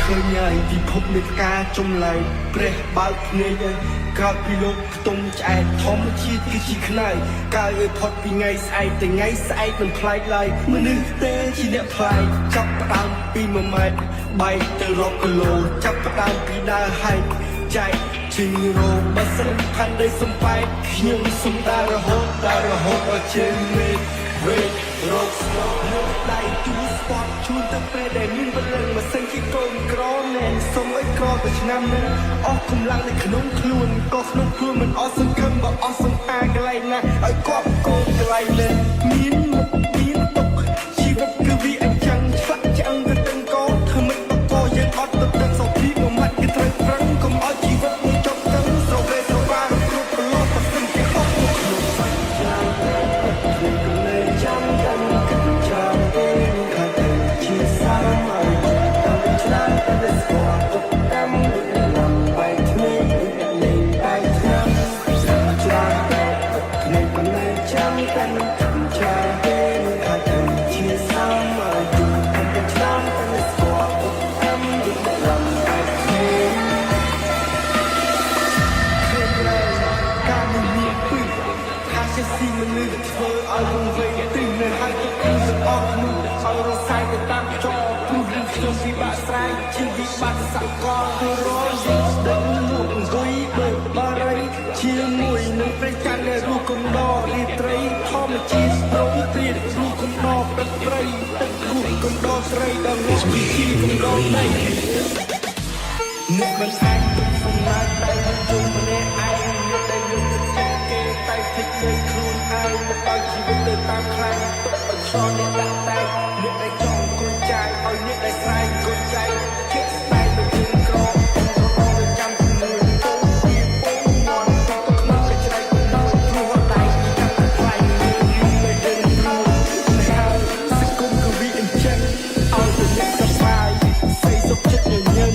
ឃើញហើយពិភពនៃការចំឡាយព្រះបើកភ្នែកក្រោយពីលោកខ្ទង់ឆ្អែតធម្មជាតិគឺជាខ្នើយកាយឲ្យផុតពីថ្ងៃស្អែកតែថ្ងៃស្អែកមិនប្លែកឡើយមនុស្សទេជាអ្នកប្លែកចាប់ផ្ដើមពី1ម៉ែត្របែកទៅរាប់គីឡូចាប់ផ្ដើមពីដើរហែកចែកជាងរោបើសិនផាន់ដីសំបែកខ្ញុំសុំដើររហូតដល់ជើងមេឃវេរោគស្នោលើដៃទូស្ពតជួនទៅពេលដែលមានបលឹងមកសិនជាកូនក្រណែនសុំឲ្យក្រទៅឆ្នាំនេះអស់កម្លាំងនៅក្នុងខ្លួនក៏ក្នុងខ្លួនមិនអស់សង្ឃឹមបើអស់សង្ហាកន្លែងណាឲ្យគាត់កូនកន្លែងនេះមានមុខមានទុកជីវិតគឺវាអញ្ចឹងឆ្លាក់ឆ្អឹងទៅទាំងកធ្វើមិនបកយើងអត់ទៅទាំងសុខភាពមួយម៉ាត់គឺត្រូវប្រឹងកុំឲ្យជីវិតមួយចប់ទៅស្រវេស្រវាគ្រប់ប្រឡប់បើសិនជាអស់ទៅក្នុងសច្ចាចាំតែគិតចាំទេខាងទៅជាសាមឲ្យតាមឆ្នាំតែស្គាល់ទុកតាមលំបែកគ្នាលេងបែកឆ្នាំចាំតែគ្នាមិនចាំតែគិតចាំទេខាងទៅជាសាមឲ្យតាមឆ្នាំតែស្គាល់ទុកតាមលំបែកគ្នាការមានពីថាជាស៊ីមនុស្សធ្វើឲ្យវង្វេងទីនៅហើយទៅគឺសអស់នោះឲ្យរសាយទៅតាមចោព្រោះរឿងខ្ញុំពិបាកស្រ័យជាវិបត្តិសកលទៅរយដឹងលោកអង្គុយបើបារីជាមួយនឹងព្រះច័ន្ទរូបកំដររាត្រីធម្មជាតិប្រងព្រាតរូបកំដរទឹកព្រៃទឹករូបកំដរស្រីដល់លោកជាកំដរដីនឹកមិនអាចទុកសំណាក់តែជុំម្នាក់ឯងយកតែយកទៅគេតែភ្លេចលើខ្លួនឯងមកឲ្យជីវិតទៅតាមខ្លាំងទុកឲ្យឆ្លងអ្នកដាក់តែអ្នកដែលចង់គុណចាយឲ្យអ្នកដែលស្រែកគុណចាយជាក់ស្ដែងទៅជាក្រមទៅចាំជាមួយទៅពីពងមន់ទៅក្នុងកជ្រៃទៅដល់ព្រោះដៃពីកាន់តែខ្លាំងមានយើងរួចហើយសង្គមក៏វាអញ្ចឹងឲ្យទៅអ្នកសប្បាយស្អីសុខចិត្តញញឹម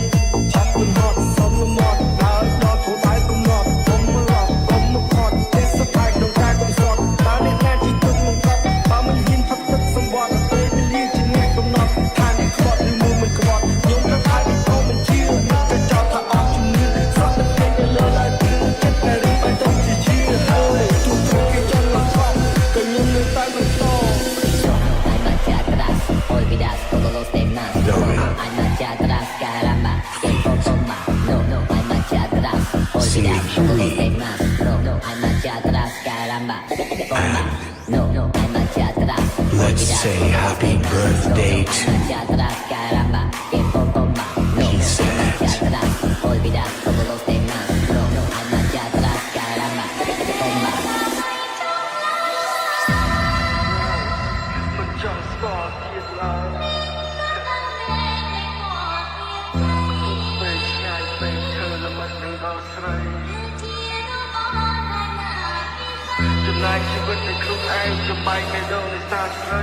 ឆាប់មិនហត់សំលមាត់ដល់ដល់ព្រោះដៃកំណត់កុំរត់កុំមកខត់តែសប្បាយក្នុងការកំសត់តើអ្នកណាជាទុកមកកត់បើមិនហ៊ានផឹកទឹកសម្បត្តិពេលវេលាជាអ្នកកំណត់ថាអ្នកខ្វត់ឬមួយមិនខ្វត់ខ្ញុំប្រកាសពីកុំមិនជឿមិនទៅចោទថាអត់ជំនឿសត្វតែពេញទៅលើឡើយពីចិត្តតែរីបែរទៅជាជឿហើយទូទៅគេចង់មកខំក៏ខ្ញុំនៅតែបន្ត Hay marcha atrás, olvidas todos los temas. Hay marcha atrás, caramba, que poco más. No, hay marcha atrás, olvidas todos los temas. No, hay marcha atrás, caramba, que poco más. No, hay marcha atrás. Let's say happy birthday to Hay marcha atrás, caramba, que poco más. No, hay marcha atrás, olvidas todos los temas. No, hay marcha atrás, caramba, que poco más. មិនចង់ស្គាល់ទៀតឡើយពេលឆ្ងាយពេលធ្វើល្មិតនឹងដល់ស្រីចំណាយជីវិតនៃខ្លួនឯងចំបែកមេដងនៃសាស្ត្រី